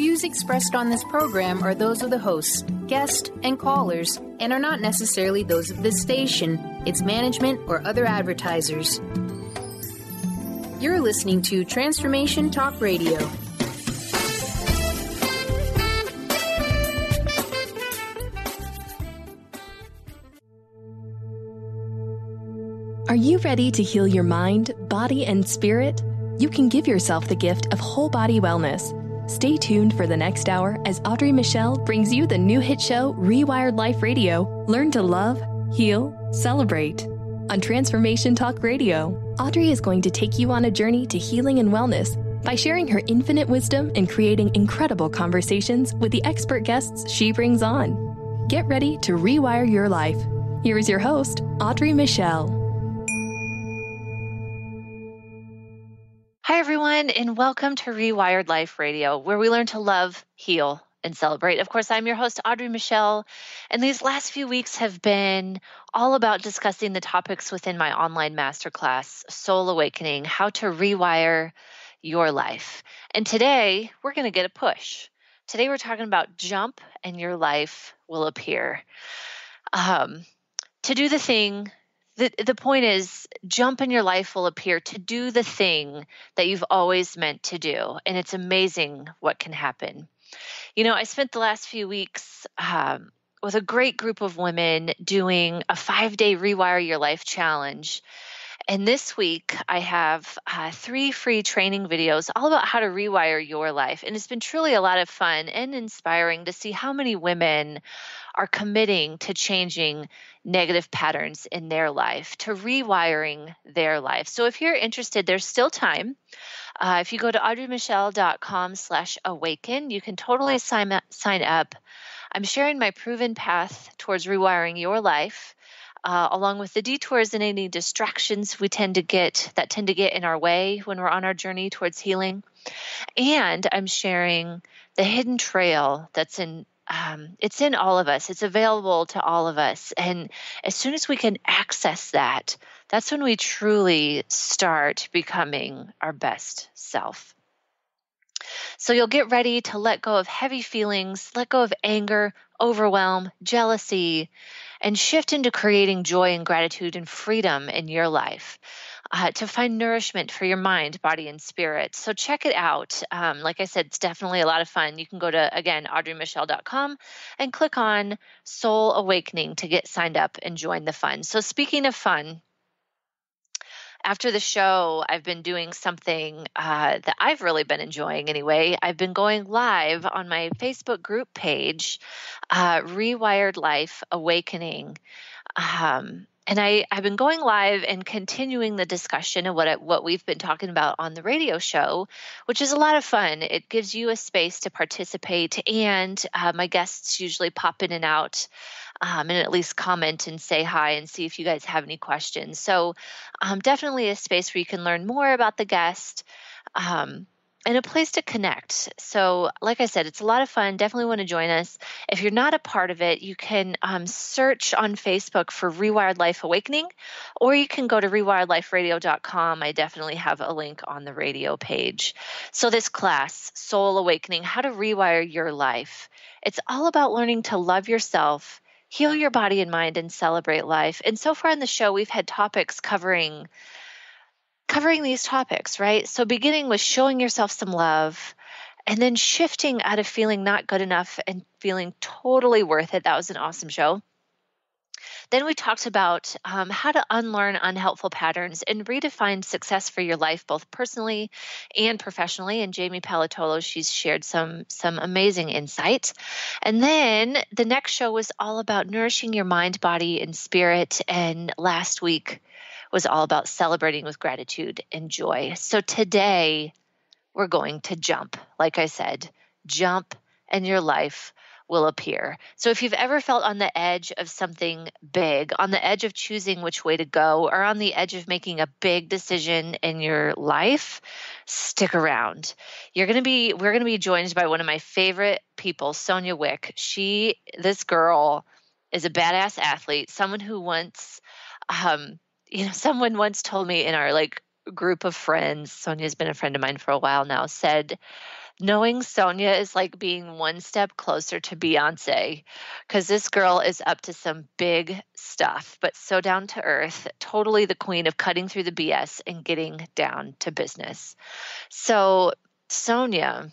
views expressed on this program are those of the hosts, guests, and callers, and are not necessarily those of this station, its management, or other advertisers. You're listening to Transformation Talk Radio. Are you ready to heal your mind, body, and spirit? You can give yourself the gift of whole body wellness. Stay tuned for the next hour as Audrey Michel brings you the new hit show, Rewired Life Radio. Learn to love, heal, celebrate. On Transformation Talk Radio, Audrey is going to take you on a journey to healing and wellness by sharing her infinite wisdom and creating incredible conversations with the expert guests she brings on. Get ready to rewire your life. Here is your host, Audrey Michel. Hi, everyone, and welcome to Rewired Life Radio, where we learn to love, heal, and celebrate. Of course, I'm your host, Audrey Michel, and these last few weeks have been all about discussing the topics within my online masterclass, Soul Awakening, how to rewire your life. And today, we're going to get a push. Today, we're talking about jump and your life will appear. To do the thing, the point is, jump and your life will appear to do the thing that you've always meant to do. And it's amazing what can happen. You know, I spent the last few weeks with a great group of women doing a 5-day Rewire Your Life challenge. And this week, I have 3 free training videos all about how to rewire your life. And it's been truly a lot of fun and inspiring to see how many women are committing to changing negative patterns in their life, to rewiring their life. So if you're interested, there's still time. If you go to audreymichel.com/awaken, you can totally sign up. I'm sharing my proven path towards rewiring your life, along with the detours and any distractions that tend to get in our way when we're on our journey towards healing. And I'm sharing the hidden trail that's it's in all of us. It's available to all of us. And as soon as we can access that, that's when we truly start becoming our best self. So you'll get ready to let go of heavy feelings, let go of anger, overwhelm, jealousy, and shift into creating joy and gratitude and freedom in your life, to find nourishment for your mind, body, and spirit. So check it out. Like I said, it's definitely a lot of fun. You can go to, again, audreymichel.com and click on Soul Awakening to get signed up and join the fun. So speaking of fun, after the show, I've been doing something that I've really been enjoying anyway. I've been going live on my Facebook group page, Rewired Life Awakening. And I've been going live and continuing the discussion of what we've been talking about on the radio show, which is a lot of fun. It gives you a space to participate, and my guests usually pop in and out and at least comment and say hi and see if you guys have any questions. So definitely a space where you can learn more about the guest, and a place to connect. So like I said, it's a lot of fun. Definitely want to join us. If you're not a part of it, you can search on Facebook for Rewired Life Awakening, or you can go to rewired-life-radio.com. I definitely have a link on the radio page. So this class, Soul Awakening, how to rewire your life. It's all about learning to love yourself, heal your body and mind, and celebrate life. And so far in the show, we've had topics covering these topics, right? So beginning with showing yourself some love, and then shifting out of feeling not good enough and feeling totally worth it. That was an awesome show. Then we talked about how to unlearn unhelpful patterns and redefine success for your life, both personally and professionally. And Jamie Palatolo, she's shared some amazing insight. And then the next show was all about nourishing your mind, body, and spirit. And last week was all about celebrating with gratitude and joy. So today we're going to jump. Like I said, jump and your life will appear. So if you've ever felt on the edge of something big, on the edge of choosing which way to go, or on the edge of making a big decision in your life, stick around. We're going to be joined by one of my favorite people, Sonja Wieck. This girl is a badass athlete, someone who once someone once told me in our group of friends, Sonja's been a friend of mine for a while now, said Knowing Sonja is like being one step closer to Beyonce, because this girl is up to some big stuff, but so down to earth, totally the queen of cutting through the BS and getting down to business. So Sonja,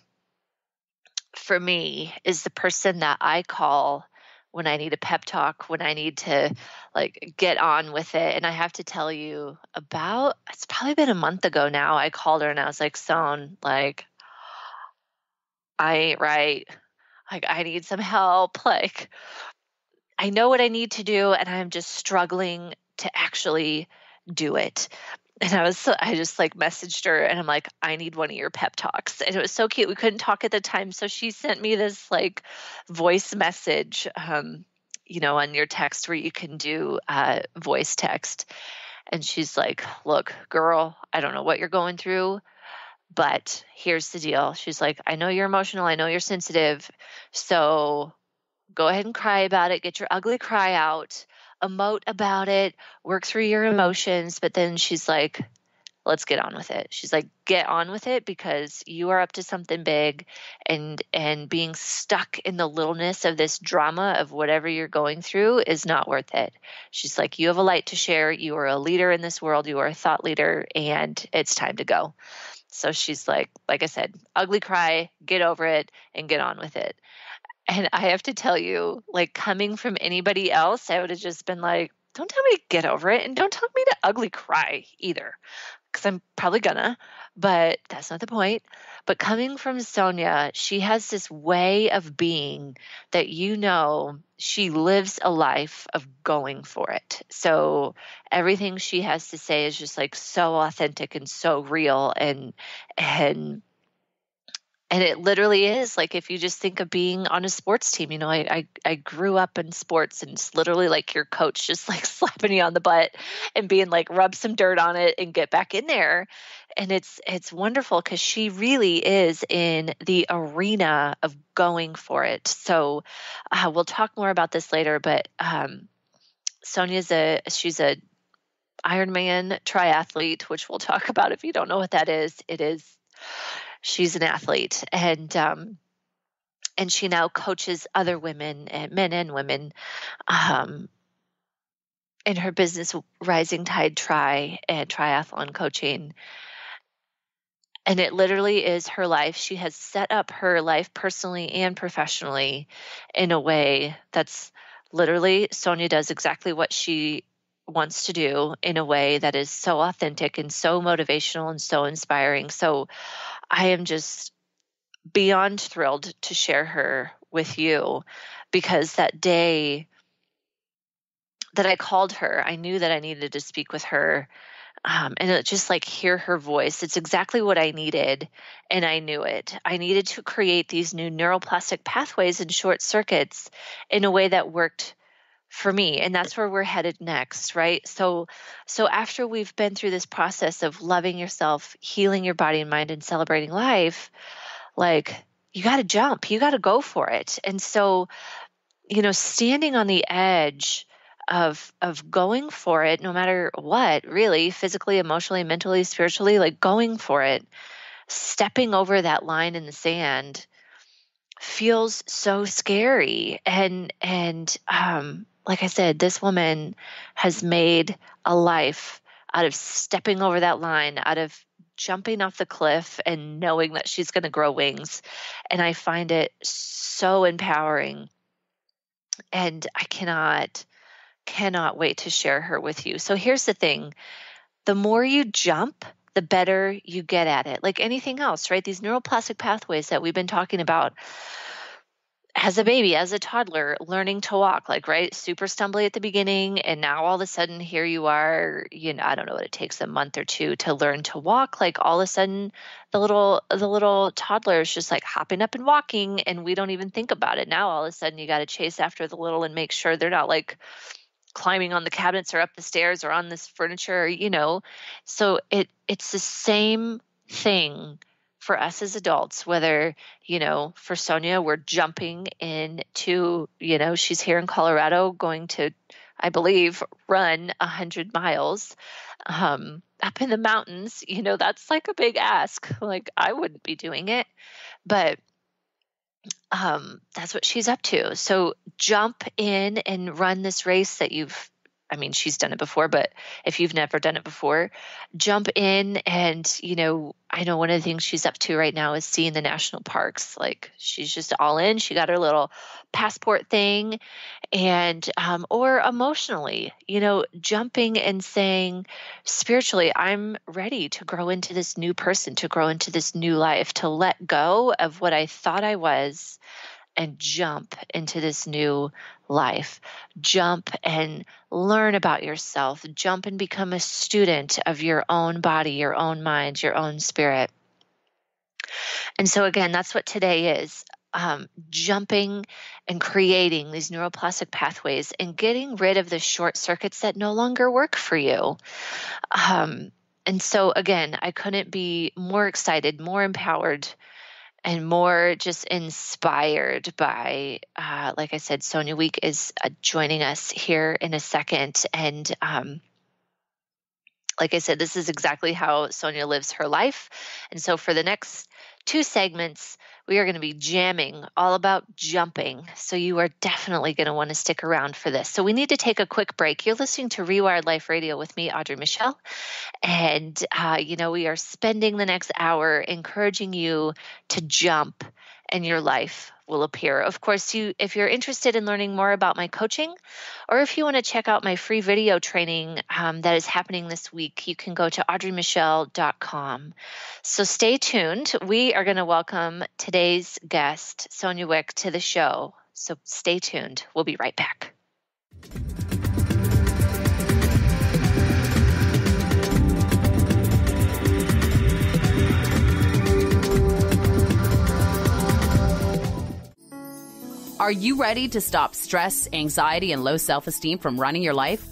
for me, is the person that I call when I need a pep talk, when I need to like get on with it. And I have to tell you, it's probably been a month ago now, I called her and I was like, Son, like, I ain't right. Like, I need some help. Like, I know what I need to do, and I'm just struggling to actually do it. And I just like messaged her and I'm like, I need one of your pep talks. And it was so cute. We couldn't talk at the time. So she sent me this like voice message, on your text where you can do voice text. And she's like, look, girl, I don't know what you're going through, but here's the deal. She's like, I know you're emotional. I know you're sensitive. So go ahead and cry about it. Get your ugly cry out. Emote about it. Work through your emotions. But then she's like, let's get on with it. She's like, get on with it because you are up to something big, and being stuck in the littleness of this drama of whatever you're going through is not worth it. She's like, you have a light to share. You are a leader in this world. You are a thought leader, and it's time to go. So she's like I said, ugly cry, get over it, and get on with it. And I have to tell you, like, coming from anybody else, I would have just been like, don't tell me to get over it, and don't tell me to ugly cry either, because I'm probably gonna, but that's not the point. But coming from Sonja, she has this way of being that she lives a life of going for it. So everything she has to say is just like so authentic and so real, and it literally is like, if you just think of being on a sports team, I grew up in sports, and it's literally like your coach just like slapping you on the butt and being like, rub some dirt on it and get back in there. And it's wonderful because she really is in the arena of going for it. So we'll talk more about this later, but Sonja's she's a Ironman triathlete, which we'll talk about. If you don't know what that is, she's an athlete, and she now coaches other women, and men and women, in her business, Rising Tide and triathlon coaching. And it literally is her life. She has set up her life personally and professionally in a way that's literally, Sonja does exactly what she wants to do in a way that is so authentic and so motivational and so inspiring. So I am just beyond thrilled to share her with you, because that day that I called her, I knew that I needed to speak with her, and just like hear her voice. It's exactly what I needed, and I knew it. I needed to create these new neuroplastic pathways and short circuits in a way that worked for me. And that's where we're headed next, right? So after we've been through this process of loving yourself, healing your body and mind, and celebrating life, like, you got to jump, you got to go for it. And so, standing on the edge of going for it, no matter what, really, physically, emotionally, mentally, spiritually, like going for it, stepping over that line in the sand feels so scary. And like I said, this woman has made a life out of stepping over that line, out of jumping off the cliff and knowing that she's going to grow wings. And I find it so empowering. And I cannot wait to share her with you. So here's the thing. The more you jump, the better you get at it. Like anything else, right? These neuroplastic pathways that we've been talking about. As a baby, as a toddler, learning to walk, like, right, super stumbly at the beginning, and now all of a sudden here you are, I don't know what it takes, a month or two to learn to walk. Like, all of a sudden the little toddler is just like hopping up and walking, and we don't even think about it. Now all of a sudden you got to chase after the little and make sure they're not like climbing on the cabinets or up the stairs or on this furniture, So it's the same thing for us as adults, whether, for Sonja, we're jumping into, she's here in Colorado going to I believe, run 100 miles up in the mountains. That's like a big ask. Like, I wouldn't be doing it, but that's what she's up to. So jump in and run this race that she's done it before, but if you've never done it before, jump in. And, I know one of the things she's up to right now is seeing the national parks. Like, she's just all in. She got her little passport thing, and, or emotionally, jumping and saying spiritually, I'm ready to grow into this new person, to grow into this new life, to let go of what I thought I was and jump into this new life. Jump and learn about yourself. Jump and become a student of your own body, your own mind, your own spirit. And so again, that's what today is. Jumping and creating these neuroplastic pathways and getting rid of the short circuits that no longer work for you. And so again, I couldn't be more excited, more empowered, and more just inspired by, like I said, Sonja Wieck is joining us here in a second. And like I said, this is exactly how Sonja lives her life. And so for the next 2 segments, we are going to be jamming all about jumping. So you are definitely going to want to stick around for this. So we need to take a quick break. You're listening to Rewired Life Radio with me, Audrey Michel. And, we are spending the next hour encouraging you to jump, and your life will appear. Of course, if you're interested in learning more about my coaching, or if you want to check out my free video training that is happening this week, you can go to audreymichel.com. So stay tuned. We are going to welcome today's guest, Sonja Wieck, to the show. So stay tuned. We'll be right back. Are you ready to stop stress, anxiety, and low self-esteem from running your life?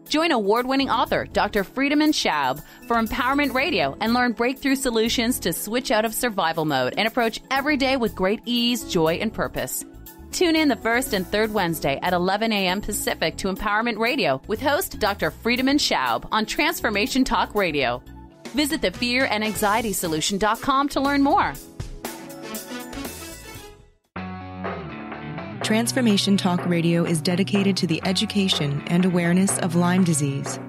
Join award-winning author Dr. Friedemann Schaub for Empowerment Radio and learn breakthrough solutions to switch out of survival mode and approach every day with great ease, joy, and purpose. Tune in the first and third Wednesday at 11 a.m. Pacific to Empowerment Radio with host Dr. Friedemann Schaub on Transformation Talk Radio. Visit thefearandanxietysolution.com to learn more. Transformation Talk Radio is dedicated to the education and awareness of Lyme disease.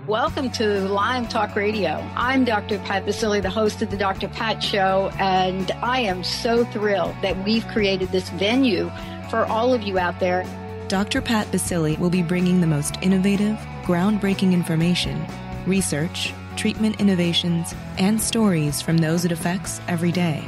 Welcome to Lyme Talk Radio. I'm Dr. Pat Basile, the host of the Dr. Pat Show, and I am so thrilled that we've created this venue for all of you out there. Dr. Pat Basile will be bringing the most innovative, groundbreaking information, research, treatment innovations, and stories from those it affects every day.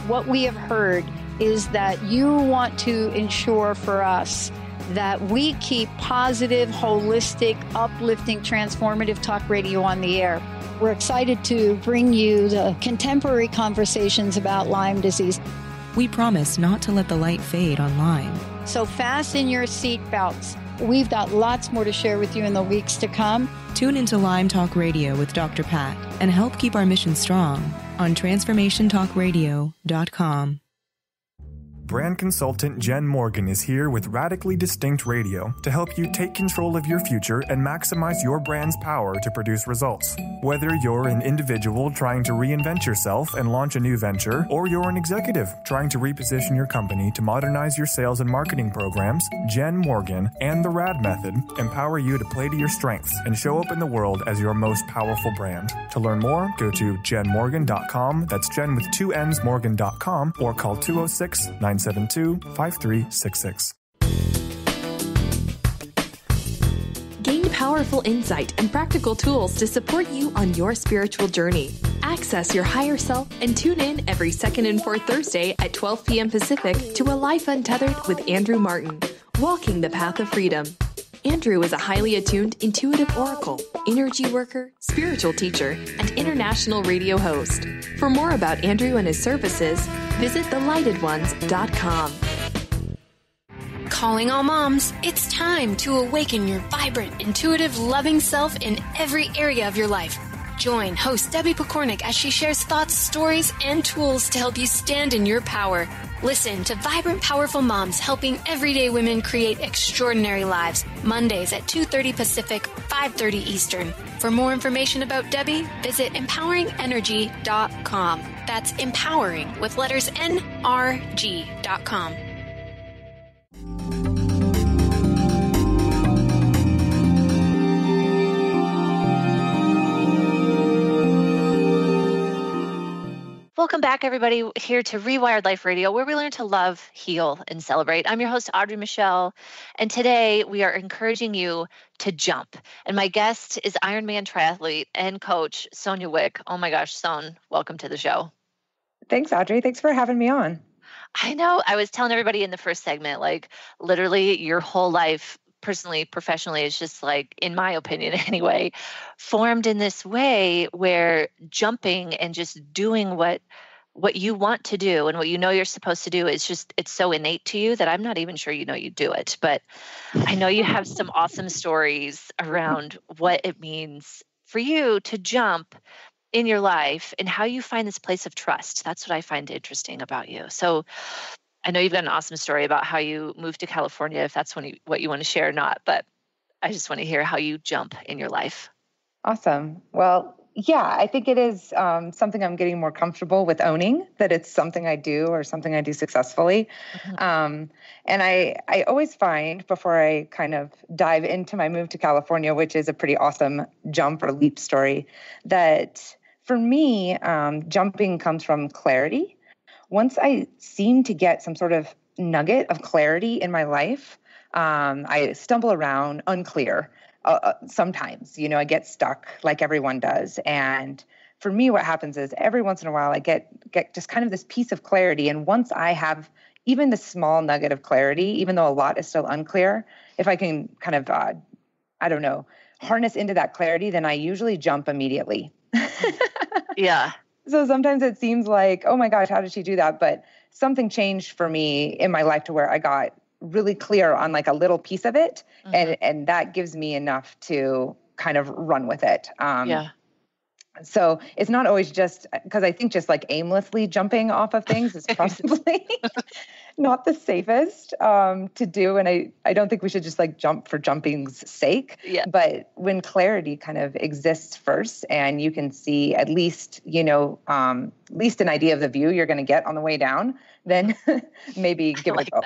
What we have heard is that you want to ensure for us that we keep positive, holistic, uplifting, transformative talk radio on the air. We're excited to bring you the contemporary conversations about Lyme disease. We promise not to let the light fade on Lyme. So fasten your seatbelts. We've got lots more to share with you in the weeks to come. Tune into Lyme Talk Radio with Dr. Pat and help keep our mission strong on TransformationTalkRadio.com. Brand consultant Jen Morgan is here with Radically Distinct Radio to help you take control of your future and maximize your brand's power to produce results. Whether you're an individual trying to reinvent yourself and launch a new venture, or you're an executive trying to reposition your company to modernize your sales and marketing programs, Jen Morgan and the RAD method empower you to play to your strengths and show up in the world as your most powerful brand. To learn more, go to jenmorgan.com. That's Jen with 2 N's, Morgan.com, or call 206-972-5366. Gain powerful insight and practical tools to support you on your spiritual journey. Access your higher self and tune in every second and fourth Thursday at 12 p.m. Pacific to A Life Untethered with Andrew Martin, Walking the Path of Freedom. Andrew is a highly attuned, intuitive oracle, energy worker, spiritual teacher, and international radio host. For more about Andrew and his services, visit thelightones.com. Calling all moms, it's time to awaken your vibrant, intuitive, loving self in every area of your life. Join host Debbie Pokornik as she shares thoughts, stories, and tools to help you stand in your power. Listen to Vibrant, Powerful Moms helping everyday women create extraordinary lives. Mondays at 2:30 Pacific, 5:30 Eastern. For more information about Debbie, visit empoweringenergy.com. That's empowering with letters NRG.com. Welcome back, everybody, here to Rewired Life Radio, where we learn to love, heal, and celebrate. I'm your host, Audrey Michel, and today we are encouraging you to jump. And my guest is Ironman triathlete and coach, Sonja Wieck. Oh my gosh, Son, welcome to the show. Thanks, Audrey. Thanks for having me on. I know. I was telling everybody in the first segment, like literally your whole life, personally, professionally, is just like, in my opinion anyway, formed in this way where jumping and just doing what you want to do and what you know you're supposed to do is just, it's so innate to you that I'm not even sure you know you do it. But I know you have some awesome stories around what it means for you to jump in your life and how you find this place of trust. That's what I find interesting about you. So I know you've got an awesome story about how you moved to California, if that's what you want to share or not, but I just want to hear how you jump in your life. Awesome. Well, yeah, I think it is something I'm getting more comfortable with owning, that it's something I do or something I do successfully. Mm-hmm. And I always find, before I kind of dive into my move to California, which is a pretty awesome jump or leap story, that for me, jumping comes from clarity. Once I seem to get some sort of nugget of clarity in my life, I stumble around unclear. Sometimes, I get stuck like everyone does. And for me, what happens is every once in a while, I get just kind of this piece of clarity. And once I have even the small nugget of clarity, even though a lot is still unclear, if I can kind of, harness into that clarity, then I usually jump immediately. Yeah. So sometimes it seems like, oh my gosh, how did she do that? But something changed for me in my life to where I got really clear on like a little piece of it. Mm-hmm. And that gives me enough to kind of run with it. So it's not always just, because I think just like aimlessly jumping off of things is probably not the safest to do. And I don't think we should just like jump for jumping's sake. Yeah. But when clarity kind of exists first and you can see at least, at least an idea of the view you're going to get on the way down, then maybe give it a go.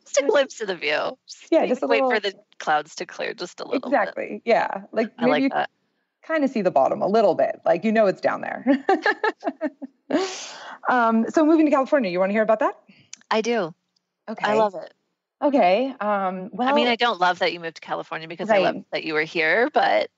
Just a glimpse of the view. Just wait for the clouds to clear just a little bit. Exactly. Yeah. Like I like that. Kind of see the bottom a little bit, like, it's down there. So moving to California, you want to hear about that? I do. Okay. I love it. Okay. I don't love that you moved to California because I love that you were here, but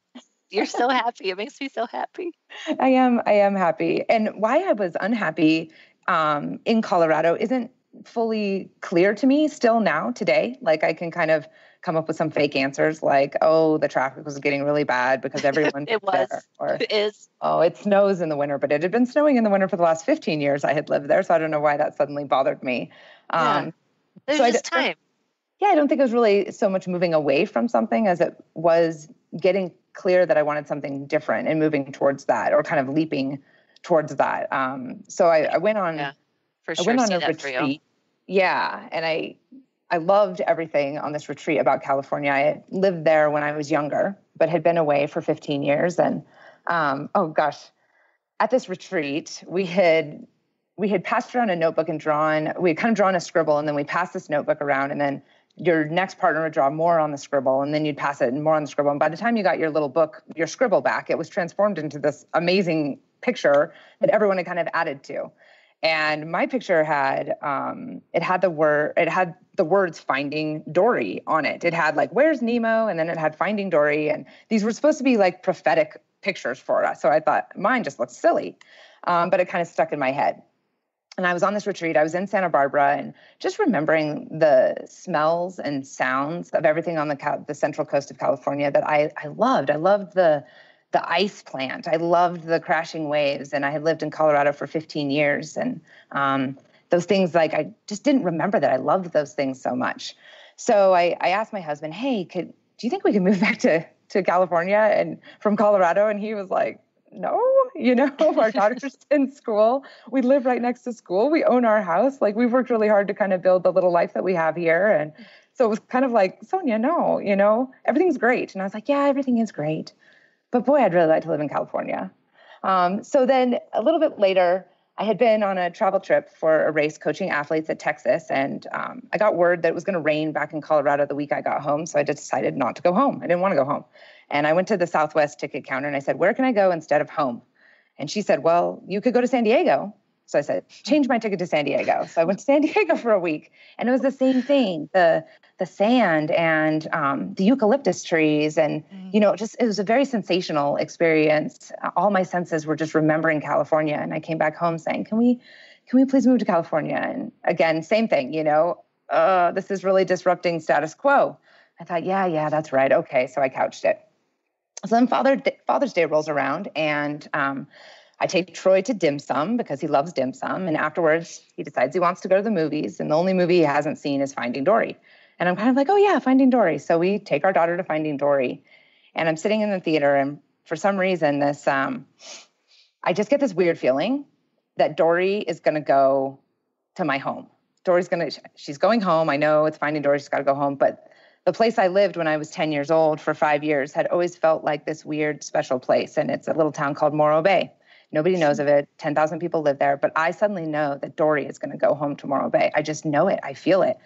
you're so happy. It makes me so happy. I am happy. And why I was unhappy in Colorado isn't fully clear to me still now today. Like I can kind of come up with some fake answers like, oh, the traffic was getting really bad because everyone it was there. Or, it is. Oh, it snows in the winter, but it had been snowing in the winter for the last 15 years I had lived there. So I don't know why that suddenly bothered me. There's just time. Yeah, I don't think it was really so much moving away from something as it was getting clear that I wanted something different and moving towards that or kind of leaping towards that. So I went on, for sure. I went on a retreat. Yeah. And I loved everything on this retreat about California. I had lived there when I was younger, but had been away for 15 years. And, at this retreat, we had passed around a notebook and we had kind of drawn a scribble, and then we passed this notebook around, and then your next partner would draw more on the scribble, and then you'd pass it and more on the scribble. And by the time you got your little book, your scribble back, it was transformed into this amazing picture that everyone had kind of added to. And my picture had the words Finding Dory on it. It had like, where's Nemo? And then it had Finding Dory. And these were supposed to be like prophetic pictures for us. So I thought mine just looked silly, but it kind of stuck in my head. And I was on this retreat. I was in Santa Barbara and just remembering the smells and sounds of everything on the central coast of California that I loved. I loved the ice plant. I loved the crashing waves, and I had lived in Colorado for 15 years. And those things, like, I just didn't remember that I loved those things so much. So I asked my husband, hey, do you think we could move back to to California and from Colorado? And he was like, no, our daughter's in school. We live right next to school. We own our house. Like, we've worked really hard to kind of build the little life that we have here. And so it was kind of like, Sonja, no, everything's great. And I was like, yeah, everything is great. But boy, I'd really like to live in California. So then a little bit later, I had been on a travel trip for a race coaching athletes at Texas. And I got word that it was going to rain back in Colorado the week I got home. So I just decided not to go home. I didn't want to go home. And I went to the Southwest ticket counter and I said, where can I go instead of home? And she said, well, you could go to San Diego. So I said, change my ticket to San Diego. So I went to San Diego for a week, and it was the same thing. The sand and the eucalyptus trees. And, it was a very sensational experience. All my senses were just remembering California. And I came back home saying, can we please move to California? And again, same thing, this is really disrupting status quo. I thought, yeah, that's right. Okay. So I couched it. So then Father's Day rolls around, and I take Troy to dim sum because he loves dim sum. And afterwards, he decides he wants to go to the movies. And the only movie he hasn't seen is Finding Dory. And I'm kind of like, oh, yeah, Finding Dory. So we take our daughter to Finding Dory. And I'm sitting in the theater. And for some reason, I just get this weird feeling that Dory is going to go to my home. She's going home. I know it's Finding Dory. She's got to go home. But the place I lived when I was 10 years old for 5 years had always felt like this weird, special place. And it's a little town called Morro Bay. Nobody knows of it. 10,000 people live there. But I suddenly know that Dory is going to go home to Morro Bay. I just know it. I feel it.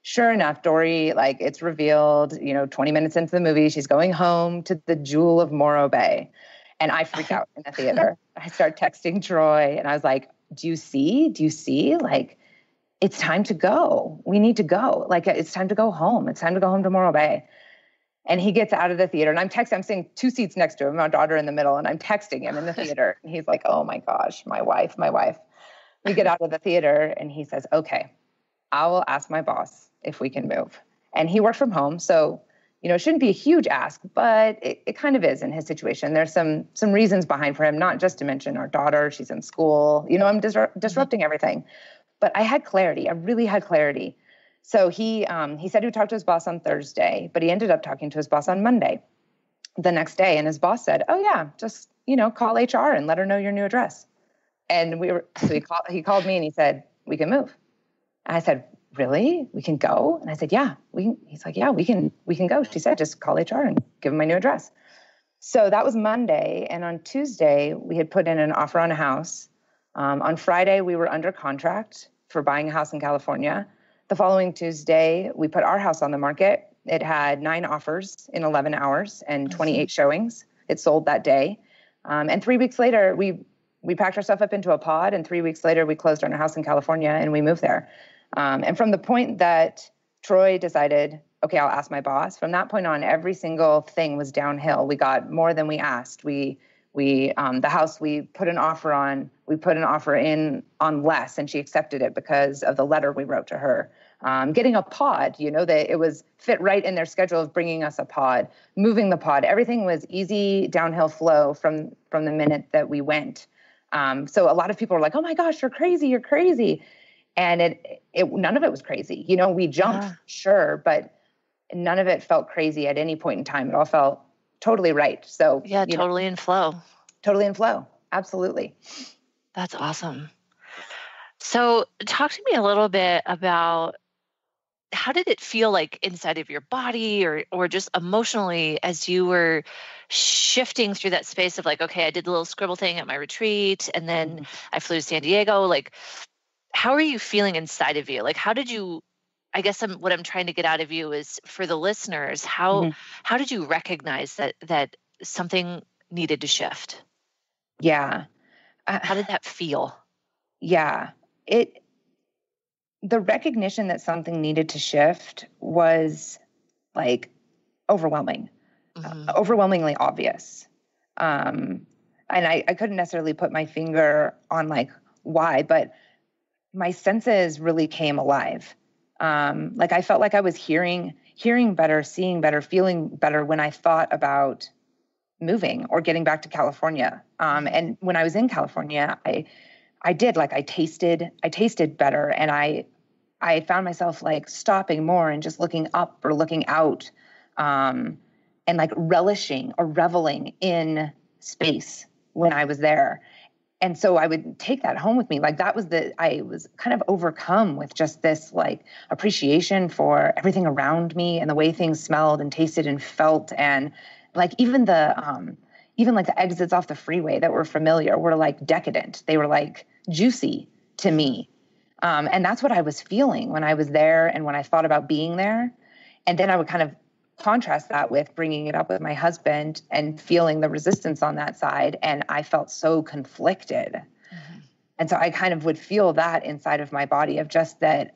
Sure enough, Dory, it's revealed, 20 minutes into the movie, she's going home to the Jewel of Morro Bay. And I freak out in the theater. I start texting Troy, and I was like, do you see? It's time to go. We need to go. It's time to go home. It's time to go home to Morro Bay. And he gets out of the theater, and I'm sitting 2 seats next to him, my daughter in the middle, and I'm texting him in the theater. And he's like, oh my gosh, my wife. We get out of the theater, and he says, okay, I will ask my boss if we can move. And he worked from home. So, it shouldn't be a huge ask, but it kind of is in his situation. There's some reasons behind for him, not just to mention our daughter, she's in school, I'm disrupting everything. But I had clarity. I really had clarity. So he said he would talk to his boss on Thursday, but he ended up talking to his boss on Monday, the next day. And his boss said, oh yeah, just, call HR and let her know your new address. And he called me and he said, we can move. And I said, really? We can go? And I said, yeah, we can. He's like, yeah, we can go. She said, just call HR and give them my new address. So that was Monday. And on Tuesday, we had put in an offer on a house. On Friday, we were under contract for buying a house in California. The following Tuesday, we put our house on the market. It had 9 offers in 11 hours and 28 showings. It sold that day. And 3 weeks later, we packed our stuff up into a pod. And 3 weeks later, we closed on a house in California and we moved there. And from the point that Troy decided, okay, I'll ask my boss, from that point on, every single thing was downhill. We got more than we asked. The house we put an offer on, we put an offer in on less, and she accepted it because of the letter we wrote to her. Getting a pod, that it was fit right in their schedule of bringing us a pod, moving the pod. Everything was easy downhill flow from the minute that we went. So a lot of people were like, oh my gosh, you're crazy. And it none of it was crazy. We jumped, sure, but none of it felt crazy at any point in time. It all felt totally right. So yeah, totally in flow. Totally in flow. Absolutely. That's awesome. So talk to me a little bit about how did it feel like inside of your body or just emotionally as you were shifting through that space of like, okay, I did a little scribble thing at my retreat and then I flew to San Diego. Like, how are you feeling inside of you? Like, how did you, I guess what I'm trying to get out of you is for the listeners, how did you recognize that something needed to shift? Yeah. How did that feel? Yeah. The recognition that something needed to shift was like overwhelming, overwhelmingly obvious. And I couldn't necessarily put my finger on like why, but my senses really came alive. Like I felt like I was hearing better, seeing better, feeling better when I thought about moving or getting back to California. And when I was in California, I tasted better. And I found myself like stopping more and just looking up or looking out. like relishing or reveling in space when I was there. And so I would take that home with me. Like I was kind of overcome with just this like appreciation for everything around me and the way things smelled and tasted and felt. And like even like the exits off the freeway that were familiar were like decadent. They were like juicy to me. And that's what I was feeling when I was there and when I thought about being there. And then I would kind of contrast that with bringing it up with my husband and feeling the resistance on that side. And I felt so conflicted. Mm-hmm. And so I kind of would feel that inside of my body of just that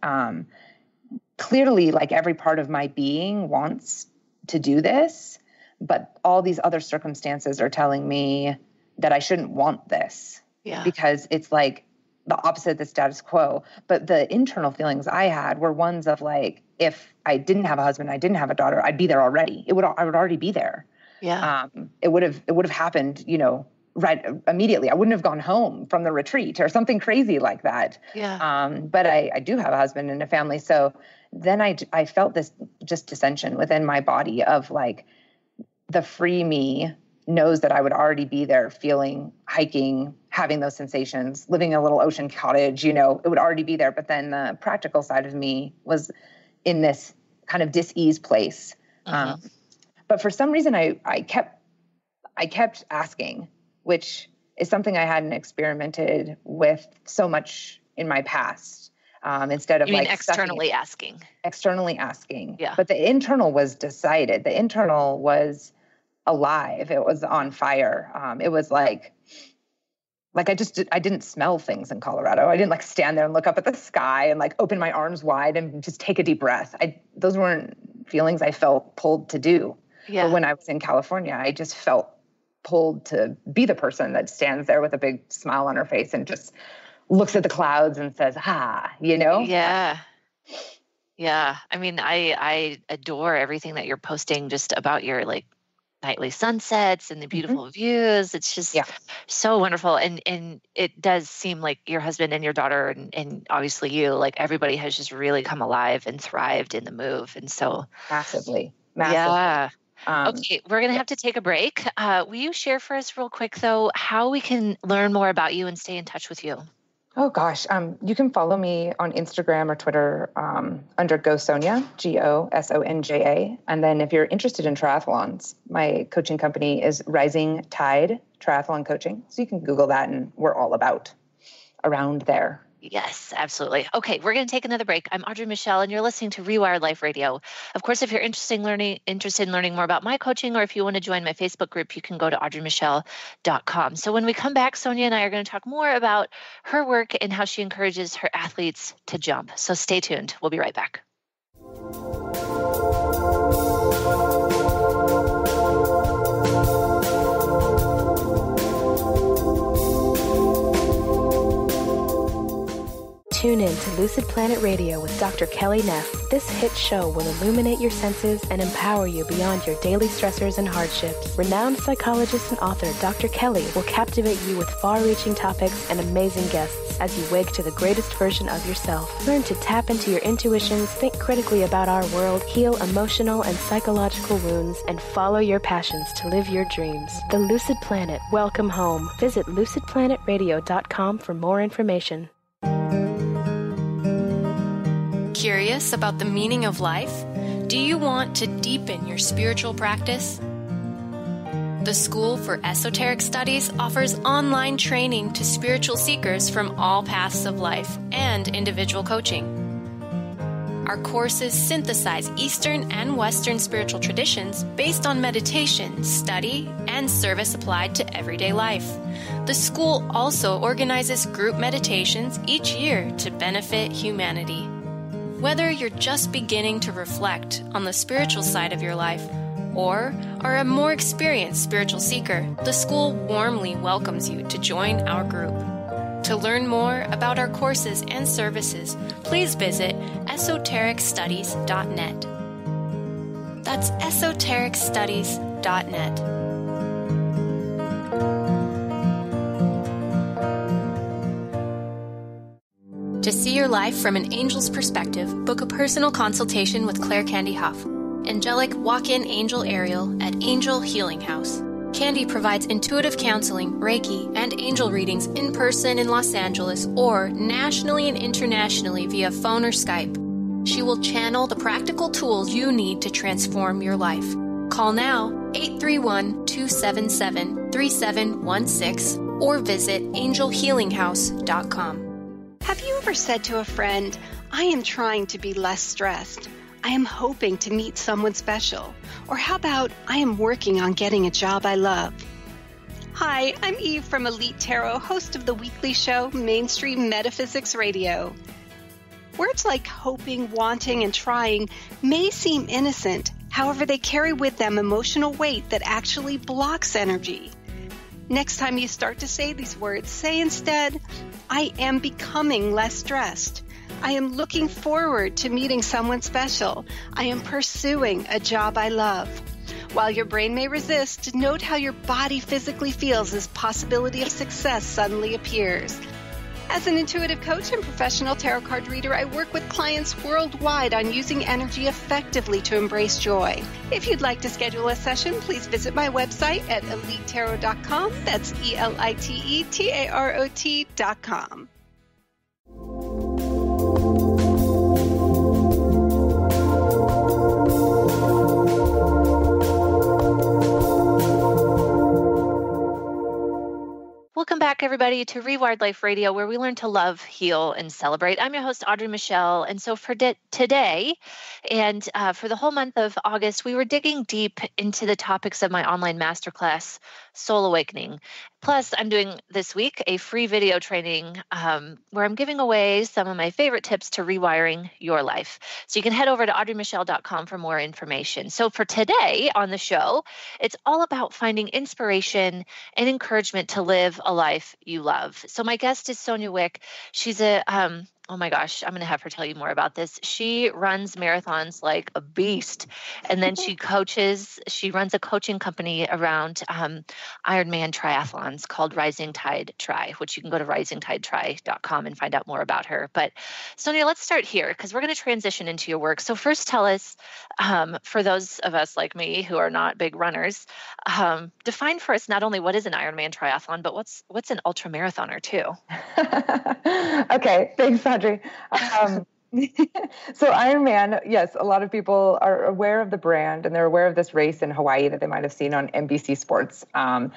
clearly like every part of my being wants to do this, but all these other circumstances are telling me that I shouldn't want this because it's like the opposite of the status quo. But the internal feelings I had were ones of like, if I didn't have a husband, I didn't have a daughter, I'd be there already. I would already be there. Yeah. It would have happened, right immediately. I wouldn't have gone home from the retreat or something crazy like that. Yeah. But I do have a husband and a family. So then I felt this just dissension within my body of like the free me knows that I would already be there feeling, hiking, having those sensations, living in a little ocean cottage, it would already be there. But then the practical side of me was in this kind of dis-ease place. Mm-hmm. But for some reason I kept asking, which is something I hadn't experimented with so much in my past. Instead of you mean like externally asking. Yeah. But the internal was decided. The internal was alive. It was on fire. It was like I didn't smell things in Colorado. I didn't like stand there and look up at the sky and like open my arms wide and just take a deep breath. Those weren't feelings I felt pulled to do. Yeah. But when I was in California, I just felt pulled to be the person that stands there with a big smile on her face and just looks at the clouds and says, Yeah. Yeah. I mean, I adore everything that you're posting just about your like nightly sunsets and the beautiful views. It's just so wonderful. And it does seem like your husband and your daughter and obviously you, like everybody has just really come alive and thrived in the move. And so massively. Yeah. Okay. We're going to have to take a break. Will you share for us real quick though, how we can learn more about you and stay in touch with you? Oh gosh. You can follow me on Instagram or Twitter under Go Sonja, GOSONJA. And then if you're interested in triathlons, my coaching company is Rising Tide Triathlon Coaching. So you can Google that and we're all about around there. Yes, absolutely. Okay, we're going to take another break. I'm Audrey Michel, and you're listening to Rewired Life Radio. Of course, if you're interested in learning more about my coaching, or if you want to join my Facebook group, you can go to audreymichel.com. So when we come back, Sonja and I are going to talk more about her work and how she encourages her athletes to jump. So stay tuned. We'll be right back. Tune in to Lucid Planet Radio with Dr. Kelly Neff. This hit show will illuminate your senses and empower you beyond your daily stressors and hardships. Renowned psychologist and author Dr. Kelly will captivate you with far-reaching topics and amazing guests as you wake to the greatest version of yourself. Learn to tap into your intuitions, think critically about our world, heal emotional and psychological wounds, and follow your passions to live your dreams. The Lucid Planet. Welcome home. Visit lucidplanetradio.com for more information. Curious about the meaning of life? Do you want to deepen your spiritual practice? The School for Esoteric Studies offers online training to spiritual seekers from all paths of life and individual coaching. Our courses synthesize Eastern and Western spiritual traditions based on meditation, study, and service applied to everyday life. The school also organizes group meditations each year to benefit humanity. Whether you're just beginning to reflect on the spiritual side of your life or are a more experienced spiritual seeker, the school warmly welcomes you to join our group. To learn more about our courses and services, please visit esotericstudies.net. That's esotericstudies.net. To see your life from an angel's perspective, book a personal consultation with Claire Candy Huff. Angelic walk-in angel Ariel at Angel Healing House. Candy provides intuitive counseling, Reiki, and angel readings in person in Los Angeles or nationally and internationally via phone or Skype. She will channel the practical tools you need to transform your life. Call now 831-277-3716 or visit angelhealinghouse.com. Have you ever said to a friend, I am trying to be less stressed. I am hoping to meet someone special. Or how about, I am working on getting a job I love. Hi, I'm Eve from Elite Tarot, host of the weekly show Mainstream Metaphysics Radio. Words like hoping, wanting, and trying may seem innocent. However, they carry with them emotional weight that actually blocks energy. Next time you start to say these words, say instead, I am becoming less stressed. I am looking forward to meeting someone special. I am pursuing a job I love. While your brain may resist, note how your body physically feels as possibility of success suddenly appears. As an intuitive coach and professional tarot card reader, I work with clients worldwide on using energy effectively to embrace joy. If you'd like to schedule a session, please visit my website at elitetarot.com. That's ELITETAROT.com. Welcome back, everybody, to Rewired Life Radio, where we learn to love, heal, and celebrate. I'm your host, Audrey Michel. And so for today and for the whole month of August, we were digging deep into the topics of my online masterclass, Soul Awakening. Plus, I'm doing this week a free video training where I'm giving away some of my favorite tips to rewiring your life. So you can head over to audreymichel.com for more information. So for today on the show, it's all about finding inspiration and encouragement to live a life you love. So my guest is Sonja Wieck. She's a oh my gosh, I'm going to have her tell you more about this. She runs marathons like a beast. And then she runs a coaching company around Ironman Triathlons called Rising Tide Tri, which you can go to risingtidetri.com and find out more about her. But Sonja, let's start here because we're going to transition into your work. So first tell us, for those of us like me who are not big runners, define for us not only what is an Ironman Triathlon, but what's an ultramarathoner too? Okay, thanks, Audrey. So Ironman, yes, a lot of people are aware of the brand and they're aware of this race in Hawaii that they might have seen on NBC Sports. And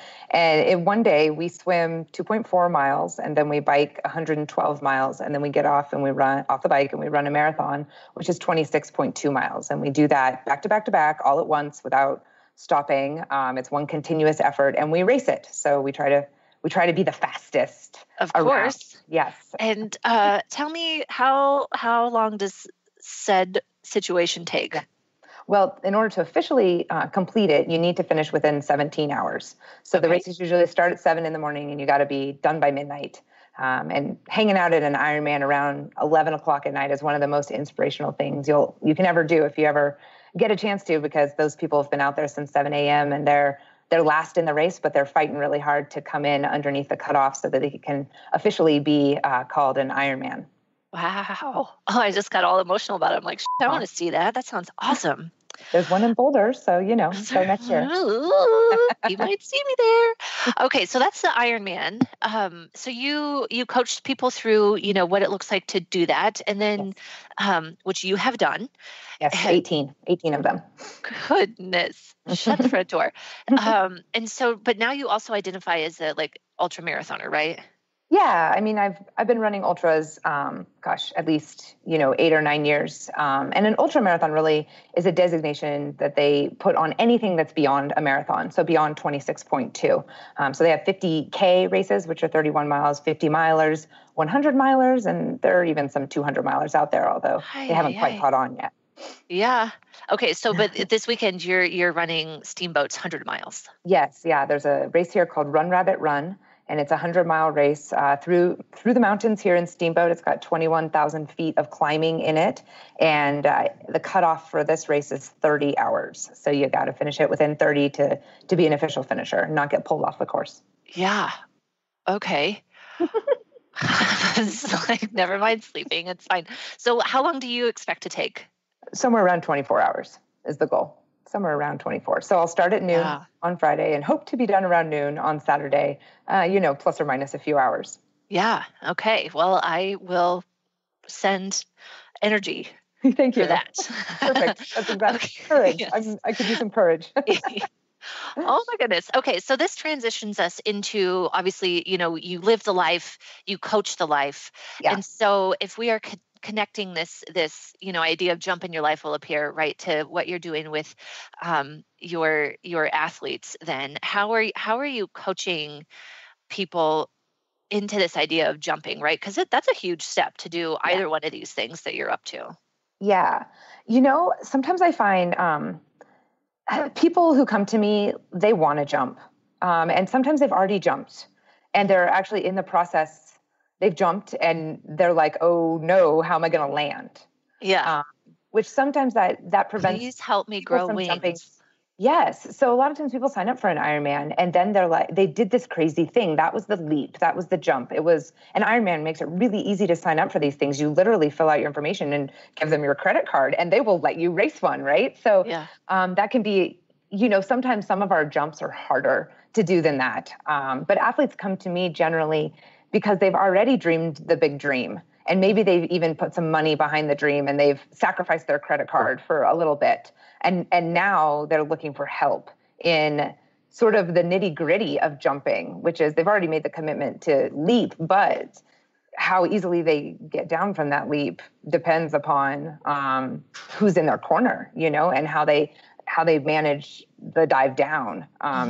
one day we swim 2.4 miles and then we bike 112 miles and then we get off and we run off the bike and we run a marathon, which is 26.2 miles. And we do that back to back to back all at once without stopping. It's one continuous effort and we race it. So we try to be the fastest. Of around. Course. Yes. And tell me how long does said situation take? Yeah. Well, in order to officially complete it, you need to finish within 17 hours. So the races usually start at 7 in the morning and you got to be done by midnight. And hanging out at an Ironman around 11 o'clock at night is one of the most inspirational things you can ever do if you ever get a chance to, because those people have been out there since 7 a.m. and they're last in the race, but they're fighting really hard to come in underneath the cutoff so that they can officially be called an Ironman. Wow. Oh, I just got all emotional about it. I'm like, I want to see that. That sounds awesome. There's one in Boulder, so, so next year. You might see me there. Okay, so that's the Ironman. So you coached people through, what it looks like to do that, and then, which you have done. Yes, 18 of them. Goodness, shut the front door. And so, but now you also identify as a ultra marathoner, right? Yeah, I mean, I've been running ultras, at least 8 or 9 years. And an ultra marathon really is a designation that they put on anything that's beyond a marathon, so beyond 26.2. So they have 50K races, which are 31 miles, 50 milers, 100 milers, and there are even some 200 milers out there, although they haven't quite caught on yet. Yeah. Okay. So, but this weekend you're running Steamboat's 100 miles. Yes. Yeah. There's a race here called Run Rabbit Run. And it's a 100-mile race through the mountains here in Steamboat. It's got 21,000 feet of climbing in it. And the cutoff for this race is 30 hours. So you got to finish it within 30 to be an official finisher and not get pulled off the course. Yeah. Okay. It's never mind sleeping. It's fine. So how long do you expect to take? Somewhere around 24 hours. is the goal, somewhere around 24. So I'll start at noon on Friday and hope to be done around noon on Saturday, plus or minus a few hours. Yeah. Okay. Well, I will send energy. Thank you. For that. Perfect. That's exactly courage. Yes. I could use some courage. Oh my goodness. Okay. So this transitions us into, obviously, you live the life, you coach the life. Yeah. And so if we are connecting this idea of jump in your life will appear, right, to what you're doing with your athletes, then how are you coaching people into this idea of jumping, right? Because that's a huge step to do either one of these things that you're up to. Yeah. Sometimes I find people who come to me, they want to jump. And sometimes they've already jumped and they're actually in the process. They've jumped and they're like, oh no, how am I going to land? Yeah. Which sometimes that prevents. Please help me grow wings. Jumping. Yes. So a lot of times people sign up for an Ironman and then they're like, they did this crazy thing. That was the leap. That was the jump. It was an Ironman makes it really easy to sign up for these things. You literally fill out your information and give them your credit card and they will let you race one. Right. So that can be, sometimes some of our jumps are harder to do than that. But athletes come to me generally because they've already dreamed the big dream. And maybe they've even put some money behind the dream and they've sacrificed their credit card for a little bit. And now they're looking for help in sort of the nitty gritty of jumping, which is they've already made the commitment to leap, but how easily they get down from that leap depends upon who's in their corner, and how they manage the dive down.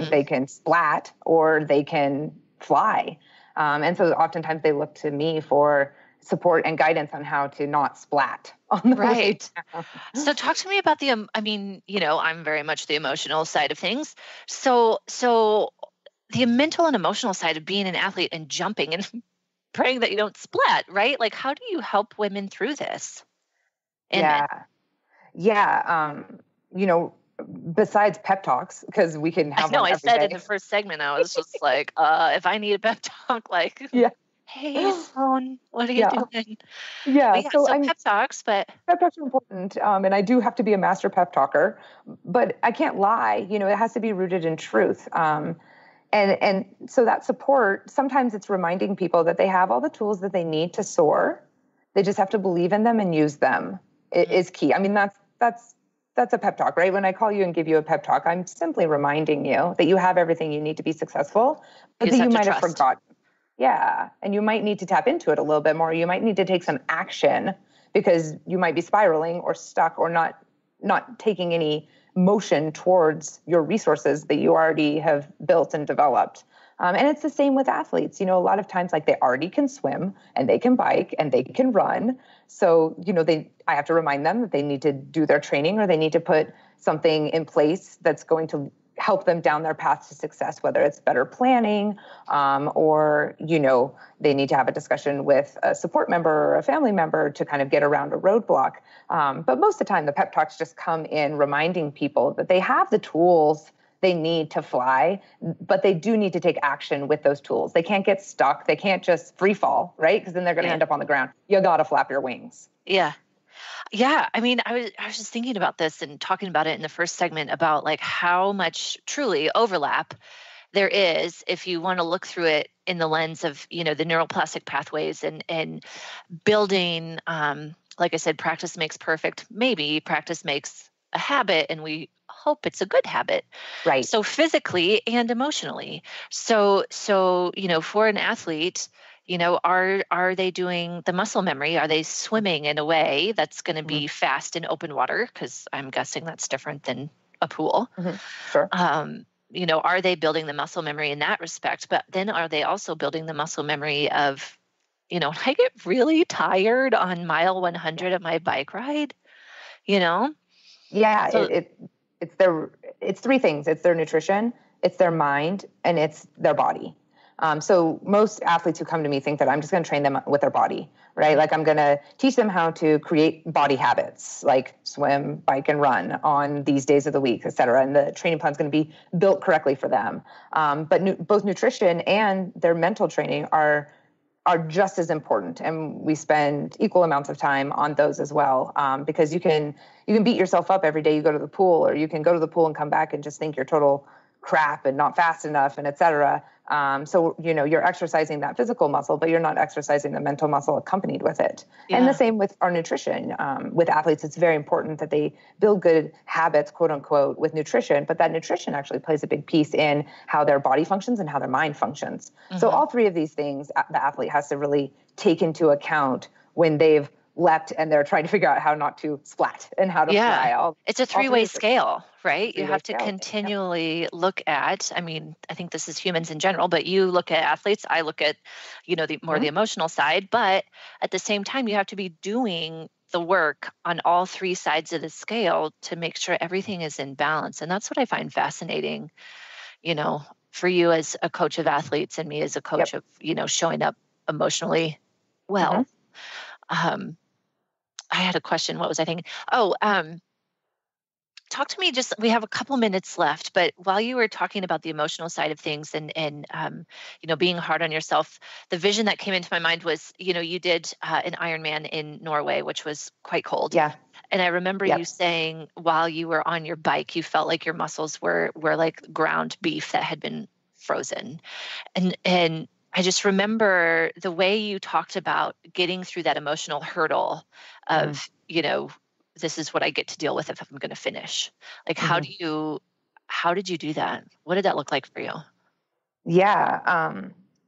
They can splat or they can fly. And so oftentimes they look to me for support and guidance on how to not splat on the way down. So talk to me about I'm very much the emotional side of things. So the mental and emotional side of being an athlete and jumping and praying that you don't splat, right? Like, how do you help women through this? Besides pep talks, because we can have one every day. In the first segment, I was just like, if I need a pep talk, hey, Son, what are you doing? Yeah. So pep talks, but pep talks are important. And I do have to be a master pep talker, but I can't lie. It has to be rooted in truth. And so that support, sometimes it's reminding people that they have all the tools that they need to soar. They just have to believe in them and use them. It is key. I mean, that's a pep talk, right? When I call you and give you a pep talk, I'm simply reminding you that you have everything you need to be successful, but that you might have forgotten. Yeah. And you might need to tap into it a little bit more. You might need to take some action because you might be spiraling or stuck or not taking any motion towards your resources that you already have built and developed. And it's the same with athletes. A lot of times, they already can swim and they can bike and they can run. So, I have to remind them that they need to do their training or they need to put something in place that's going to help them down their path to success, whether it's better planning or, they need to have a discussion with a support member or a family member to kind of get around a roadblock. But most of the time, the pep talks just come in reminding people that they have the tools they need to fly, but they do need to take action with those tools. They can't get stuck. They can't just free fall, right? Because then they're going to end up on the ground. You got to flap your wings. Yeah. Yeah. I mean, I was just thinking about this and talking about it in the first segment about how much truly overlap there is if you want to look through it in the lens of, the neuroplastic pathways and building, like I said, practice makes perfect. Maybe practice makes a habit and we hope it's a good habit. Right. So physically and emotionally. So, for an athlete, are they doing the muscle memory? Are they swimming in a way that's going to be fast in open water? Because I'm guessing that's different than a pool. Mm-hmm. Sure. Are they building the muscle memory in that respect? But then are they also building the muscle memory of, I get really tired on mile 100 of my bike ride, Yeah. So, it's three things. It's their nutrition, it's their mind, and it's their body. So most athletes who come to me think that I'm just going to train them with their body, right? Like I'm going to teach them how to create body habits, like swim, bike, and run on these days of the week, et cetera. And the training plan is going to be built correctly for them. But both nutrition and their mental training are are just as important, and we spend equal amounts of time on those as well. Because you can beat yourself up every day you go to the pool, or you can go to the pool and come back and just think you're total crap and not fast enough, and et cetera. So, you're exercising that physical muscle, but you're not exercising the mental muscle accompanied with it. Yeah. And the same with our nutrition. With athletes, it's very important that they build good habits, quote unquote, with nutrition, but that nutrition actually plays a big piece in how their body functions and how their mind functions. Mm-hmm. So all three of these things, the athlete has to really take into account when they've leapt and they're trying to figure out how not to splat and how to fly. It's a three-way scale, right? You have to continually look at, I think this is humans in general, but you look at athletes, I look at, the emotional side, but at the same time, you have to be doing the work on all three sides of the scale to make sure everything is in balance. And that's what I find fascinating, for you as a coach of athletes and me as a coach of, showing up emotionally well. Mm-hmm. I had a question. What was I thinking? Talk to me. We have a couple minutes left, but while you were talking about the emotional side of things and being hard on yourself, the vision that came into my mind was, you did an Ironman in Norway, which was quite cold. Yeah. And I remember you saying while you were on your bike, you felt like your muscles were like ground beef that had been frozen. And I just remember the way you talked about getting through that emotional hurdle of, this is what I get to deal with if I'm going to finish. Like, how did you do that? What did that look like for you? Yeah.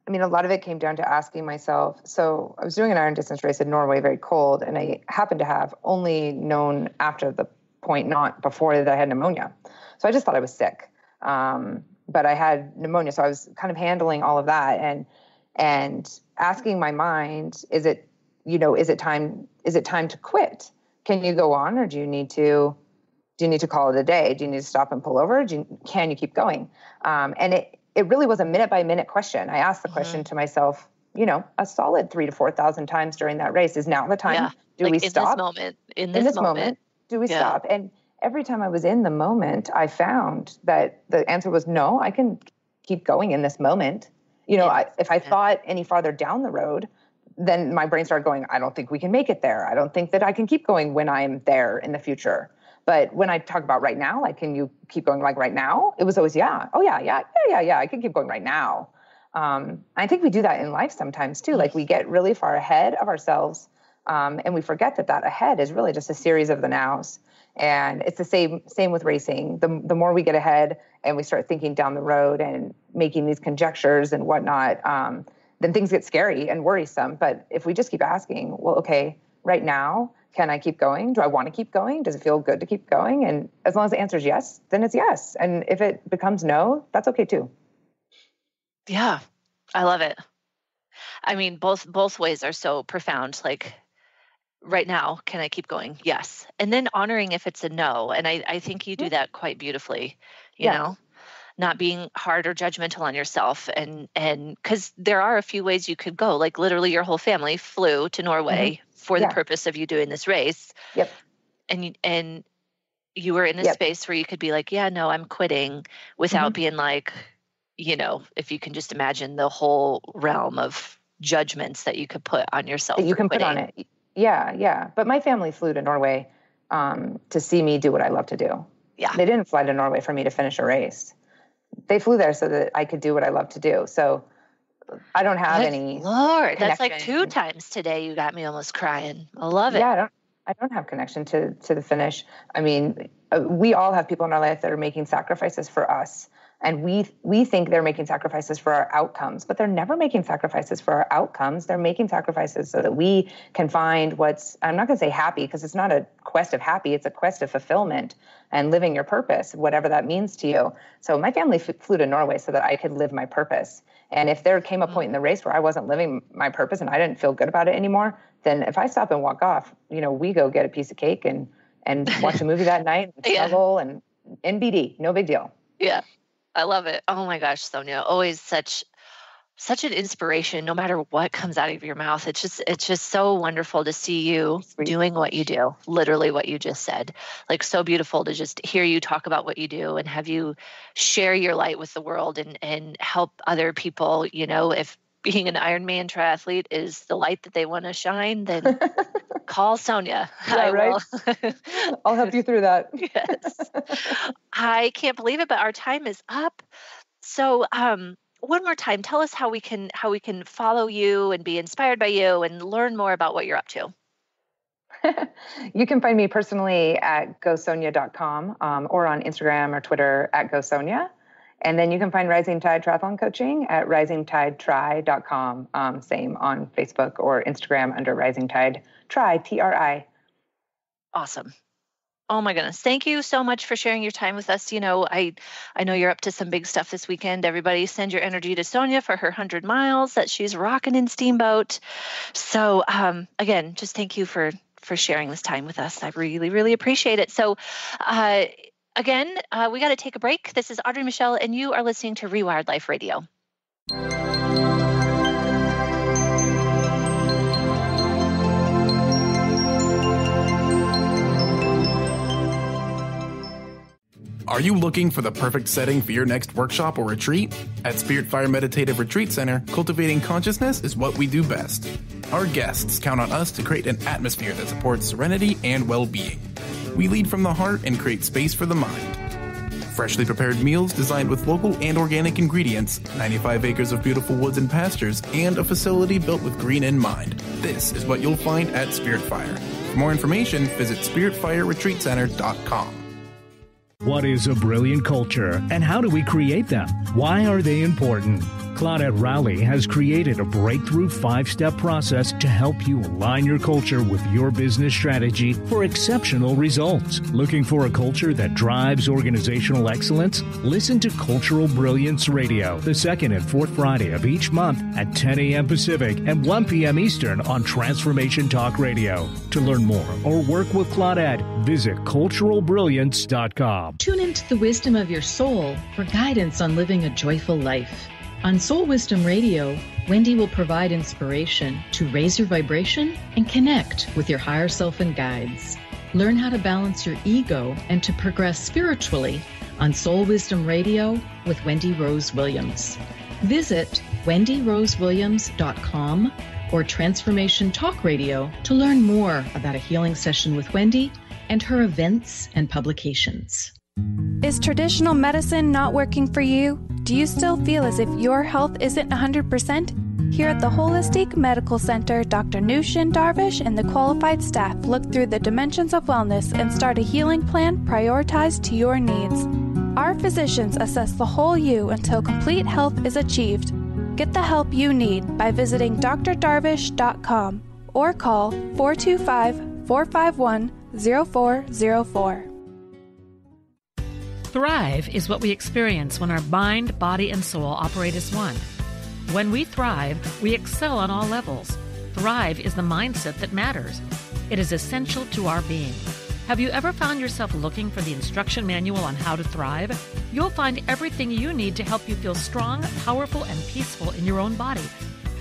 A lot of it came down to asking myself. So I was doing an iron distance race in Norway, very cold. And I happened to have only known after the point, not before, that I had pneumonia. So I just thought I was sick. But I had pneumonia. So I was kind of handling all of that and asking my mind, is it time to quit? Can you go on, or do you need to call it a day? Do you need to stop and pull over? Can you keep going? And it really was a minute by minute question. I asked the question to myself, a solid 3,000 to 4,000 times during that race. Is now the time? Yeah. Do we stop? In this moment, do we stop? And every time I was in the moment, I found that the answer was no, I can keep going in this moment. If I thought any farther down the road, then my brain started going, I don't think we can make it there. I don't think that I can keep going when I'm there in the future. But when I talk about right now, like, can you keep going like right now? It was always, yeah. Oh, yeah. I can keep going right now. I think we do that in life sometimes too. Like, we get really far ahead of ourselves, and we forget that ahead is really just a series of the nows. And it's the same with racing. The more we get ahead and we start thinking down the road and making these conjectures and whatnot, then things get scary and worrisome. But if we just keep asking, well, okay, right now, can I keep going? Do I want to keep going? Does it feel good to keep going? And as long as the answer is yes, then it's yes. And if it becomes no, that's okay too. Yeah, I love it. Both ways are so profound. Like, right now, can I keep going? Yes. And then honoring if it's a no. And I think you do that quite beautifully, you know, not being hard or judgmental on yourself. And because there are a few ways you could go, like literally your whole family flew to Norway for the purpose of you doing this race. Yep. And you were in a space where you could be like, yeah, no, I'm quitting, without being like, if you can just imagine the whole realm of judgments that you could put on yourself. That you can quitting. Put on it. Yeah. But my family flew to Norway to see me do what I love to do. Yeah. They didn't fly to Norway for me to finish a race. They flew there so that I could do what I love to do. So I don't have any. Lord, that's like 2 times today. You got me almost crying. I love it. Yeah, I don't have connection to the finish. We all have people in our life that are making sacrifices for us. And we think they're making sacrifices for our outcomes, but they're never making sacrifices for our outcomes. They're making sacrifices so that we can find I'm not going to say happy, because it's not a quest of happy. It's a quest of fulfillment and living your purpose, whatever that means to you. So my family flew to Norway so that I could live my purpose. And if there came a point in the race where I wasn't living my purpose and I didn't feel good about it anymore, then if I stop and walk off, we go get a piece of cake and watch a movie that night and snuggle and NBD, no big deal. Yeah. I love it. Oh my gosh, Sonja, always such an inspiration, no matter what comes out of your mouth. It's just so wonderful to see you doing what you do, literally what you just said. Like, so beautiful to just hear you talk about what you do and have you share your light with the world and help other people, if being an Ironman triathlete is the light that they want to shine, then call Sonja. Yeah, right. I'll help you through that. Yes. I can't believe it, but our time is up. So, one more time, tell us how we can follow you and be inspired by you and learn more about what you're up to. You can find me personally at gosonja.com or on Instagram or Twitter at gosonja. And then you can find Rising Tide Triathlon Coaching at risingtidetry.com. Same on Facebook or Instagram under Rising Tide Tri, T-R-I. Awesome. Oh my goodness. Thank you so much for sharing your time with us. You know, I know you're up to some big stuff this weekend. Everybody send your energy to Sonja for her 100 miles that she's rocking in Steamboat. So again, just thank you for sharing this time with us. I really, really appreciate it. So again, we got to take a break. This is Audrey Michel, and you are listening to Rewired Life Radio. Are you looking for the perfect setting for your next workshop or retreat? At Spirit Fire Meditative Retreat Center, cultivating consciousness is what we do best. Our guests count on us to create an atmosphere that supports serenity and well-being. We lead from the heart and create space for the mind. Freshly prepared meals designed with local and organic ingredients, 95 acres of beautiful woods and pastures, and a facility built with green in mind. This is what you'll find at Spirit Fire. For more information, visit spiritfireretreatcenter.com. What is a brilliant culture, and how do we create them? Why are they important? Claudette Rowley has created a breakthrough 5-step process to help you align your culture with your business strategy for exceptional results. Looking for a culture that drives organizational excellence? Listen to Cultural Brilliance Radio, the second and fourth Friday of each month at 10 a.m. Pacific and 1 p.m. Eastern on Transformation Talk Radio. To learn more or work with Claudette, visit culturalbrilliance.com. Tune into the wisdom of your soul for guidance on living a joyful life. On Soul Wisdom Radio, Wendy will provide inspiration to raise your vibration and connect with your higher self and guides. Learn how to balance your ego and to progress spiritually on Soul Wisdom Radio with Wendy Rose Williams. Visit wendyrosewilliams.com or Transformation Talk Radio to learn more about a healing session with Wendy and her events and publications. Is traditional medicine not working for you? Do you still feel as if your health isn't 100%? Here at the Holistic Medical Center, Dr. Nushin Darvish and the qualified staff look through the dimensions of wellness and start a healing plan prioritized to your needs. Our physicians assess the whole you until complete health is achieved. Get the help you need by visiting drdarvish.com or call 425-451-0404. Thrive is what we experience when our mind, body, and soul operate as one. When we thrive, we excel on all levels. Thrive is the mindset that matters. It is essential to our being. Have you ever found yourself looking for the instruction manual on how to thrive? You'll find everything you need to help you feel strong, powerful, and peaceful in your own body.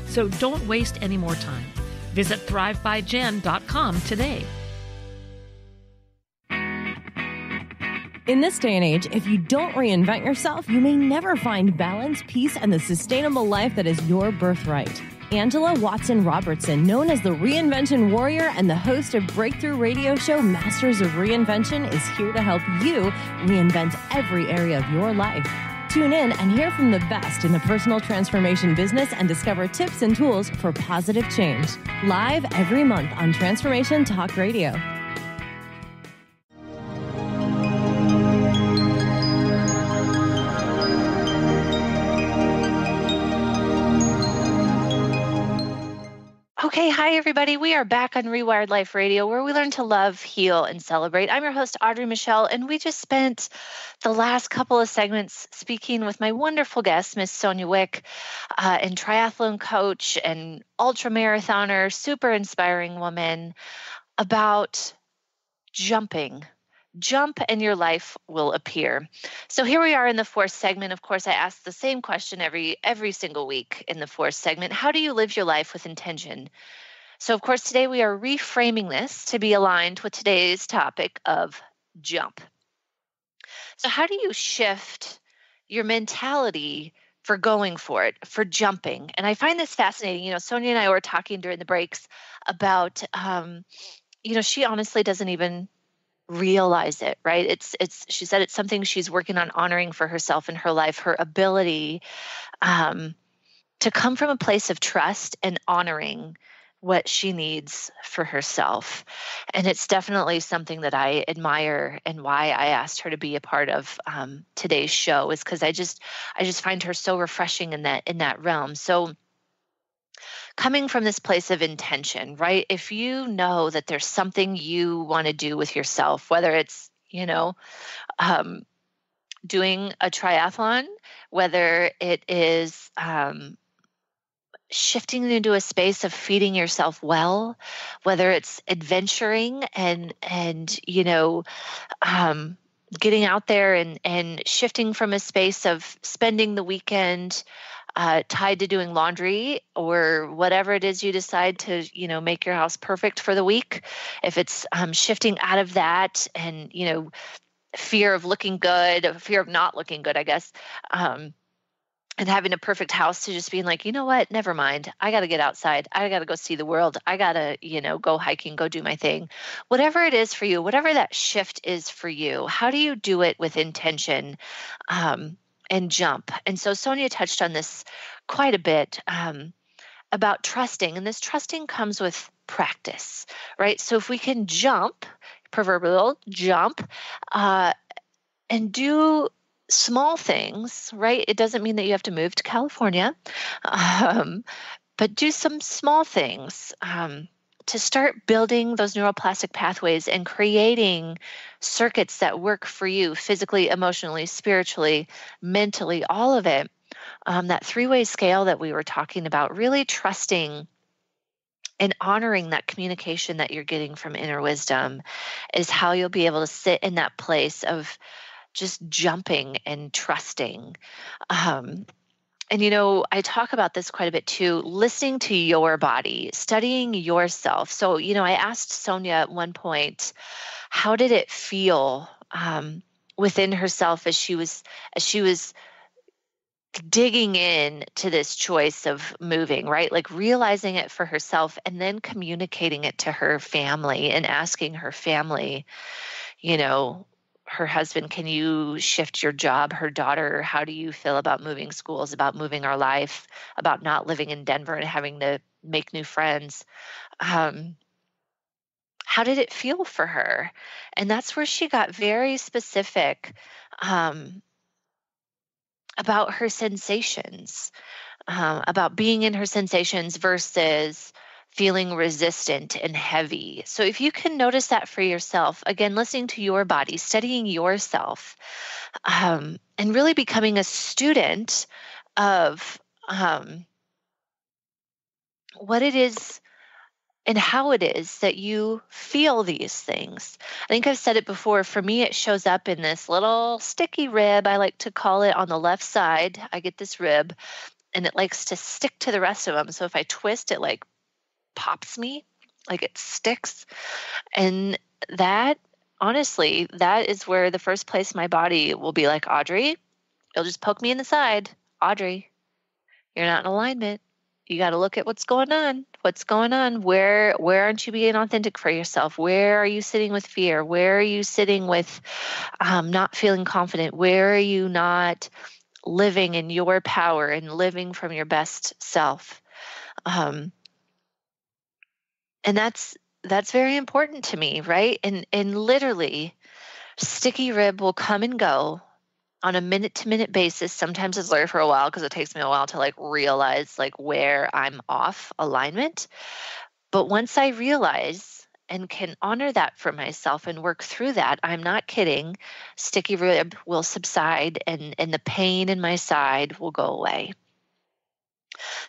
So don't waste any more time. Visit thrivebyjen.com today. In this day and age, if you don't reinvent yourself, you may never find balance, peace, and the sustainable life that is your birthright. Angela Watson-Robertson, known as the Reinvention Warrior and the host of breakthrough radio show Masters of Reinvention, is here to help you reinvent every area of your life. Tune in and hear from the best in the personal transformation business and discover tips and tools for positive change. Live every month on Transformation Talk Radio. Okay, hi everybody. We are back on Rewired Life Radio, where we learn to love, heal, and celebrate. I'm your host, Audrey Michel, and we just spent the last couple of segments speaking with my wonderful guest, Miss Sonja Wieck, and triathlon coach and ultra-marathoner, super inspiring woman, about jumping. Jump and your life will appear. So here we are in the fourth segment. Of course, I ask the same question every single week in the fourth segment. How do you live your life with intention? So, of course, today we are reframing this to be aligned with today's topic of jump. So how do you shift your mentality going for it, for jumping. And I find this fascinating. Sonja and I were talking during the breaks about, she honestly doesn't even realize it, right? She said it's something she's working on honoring for herself in her life, her ability to come from a place of trust and honoring what she needs for herself. And it's definitely something that I admire, and why I asked her to be a part of today's show is because I just find her so refreshing in that realm. So coming from this place of intention, right? If you know that there's something you want to do with yourself, whether it's, doing a triathlon, whether it is shifting into a space of feeding yourself well, whether it's adventuring and getting out there and shifting from a space of spending the weekend tied to doing laundry, or whatever it is you decide to, make your house perfect for the week. If it's shifting out of that and, fear of looking good, fear of not looking good, I guess, and having a perfect house, to just being like, you know what, never mind. I got to get outside. I got to go see the world. I got to, go hiking, go do my thing. Whatever it is for you, whatever that shift is for you, how do you do it with intention and jump? And so Sonja touched on this quite a bit about trusting. And this trusting comes with practice, right? So if we can jump, proverbial jump, and do small things, right? It doesn't mean that you have to move to California, but do some small things to start building those neuroplastic pathways and creating circuits that work for you physically, emotionally, spiritually, mentally, all of it. That three-way scale that we were talking about, really trusting and honoring that communication that you're getting from inner wisdom, is how you'll be able to sit in that place of just jumping and trusting. And, I talk about this quite a bit too, listening to your body, studying yourself. So, I asked Sonja at one point, how did it feel within herself as she was digging in to this choice of moving, right? Like realizing it for herself and then communicating it to her family and asking her family, her husband, can you shift your job? Her daughter, how do you feel about moving schools, about moving our life, about not living in Denver and having to make new friends? How did it feel for her? And that's where she got very specific about her sensations, about being in her sensations versus feeling resistant and heavy. So if you can notice that for yourself, again, listening to your body, studying yourself, and really becoming a student of what it is and how it is that you feel these things. I think I've said it before. For me, it shows up in this little sticky rib, I like to call it, on the left side. I get this rib, and it likes to stick to the rest of them. So if I twist, it like pops me, like it sticks. And that, honestly, that is where the first place my body will be like, Audrey, it'll just poke me in the side. Audrey, you're not in alignment. You got to look at what's going on. What's going on? Where aren't you being authentic for yourself? Where are you sitting with fear? Where are you sitting with not feeling confident? Where are you not living in your power and living from your best self? And that's very important to me, right? And literally, sticky rib will come and go on a minute-to-minute basis. Sometimes it's there for a while because it takes me a while to like realize like where I'm off alignment. But once I realize and can honor that for myself and work through that, I'm not kidding, sticky rib will subside and the pain in my side will go away.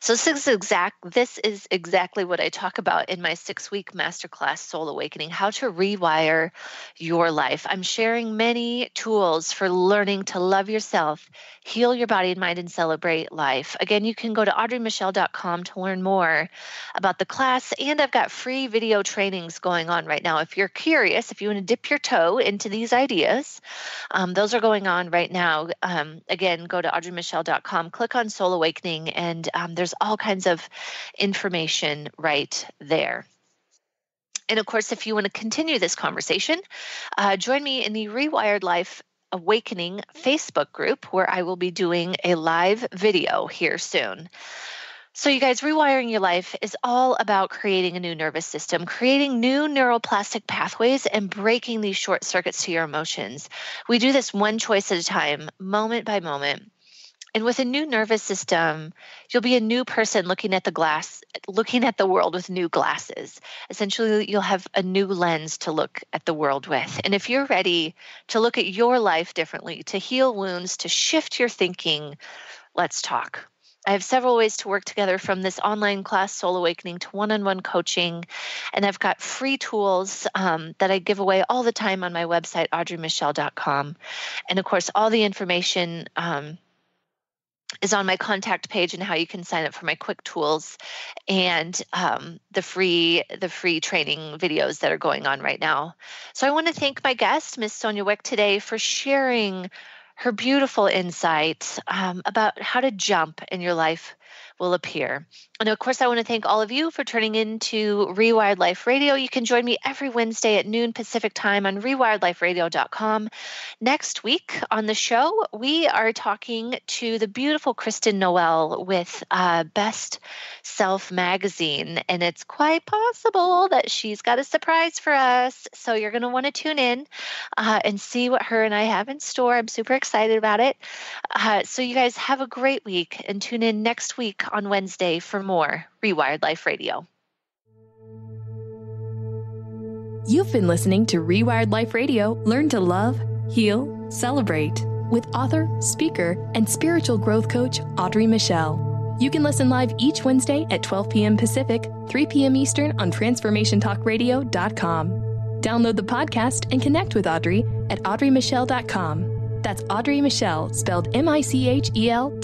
So this is exactly what I talk about in my 6-week masterclass, Soul Awakening, how to rewire your life. I'm sharing many tools for learning to love yourself, heal your body and mind, and celebrate life. Again, you can go to audreymichel.com to learn more about the class, and I've got free video trainings going on right now. If you're curious, if you want to dip your toe into these ideas, those are going on right now. Again, go to audreymichel.com, click on Soul Awakening, and there's all kinds of information right there. And of course, if you want to continue this conversation, join me in the Rewired Life Awakening Facebook group, where I will be doing a live video here soon. So you guys, rewiring your life is all about creating a new nervous system, creating new neuroplastic pathways, and breaking these short circuits to your emotions. We do this one choice at a time, moment by moment. And with a new nervous system, you'll be a new person looking at the world with new glasses. Essentially, you'll have a new lens to look at the world with. And if you're ready to look at your life differently, to heal wounds, to shift your thinking, let's talk. I have several ways to work together, from this online class, Soul Awakening, to one-on-one coaching. And I've got free tools that I give away all the time on my website, audreymichel.com. And of course, all the information is on my contact page, and how you can sign up for my quick tools and the free training videos that are going on right now. So I want to thank my guest, Ms. Sonja Wieck, today for sharing her beautiful insights about how to jump and your life will appear. And of course, I want to thank all of you for tuning in to Rewired Life Radio. You can join me every Wednesday at noon Pacific time on rewired-life-radio.com. Next week on the show, we are talking to the beautiful Kristen Noel with Best Self Magazine, and it's quite possible that she's got a surprise for us. So you're going to want to tune in and see what her and I have in store. I'm super excited about it. So you guys have a great week, and tune in next week on Wednesday for more Rewired Life Radio. You've been listening to Rewired Life Radio. Learn to love, heal, celebrate with author, speaker, and spiritual growth coach Audrey Michel. You can listen live each Wednesday at 12 p.m. Pacific, 3 p.m. Eastern on TransformationTalkRadio.com. Download the podcast and connect with Audrey at audreymichel.com. That's Audrey Michel, spelled Michel.com.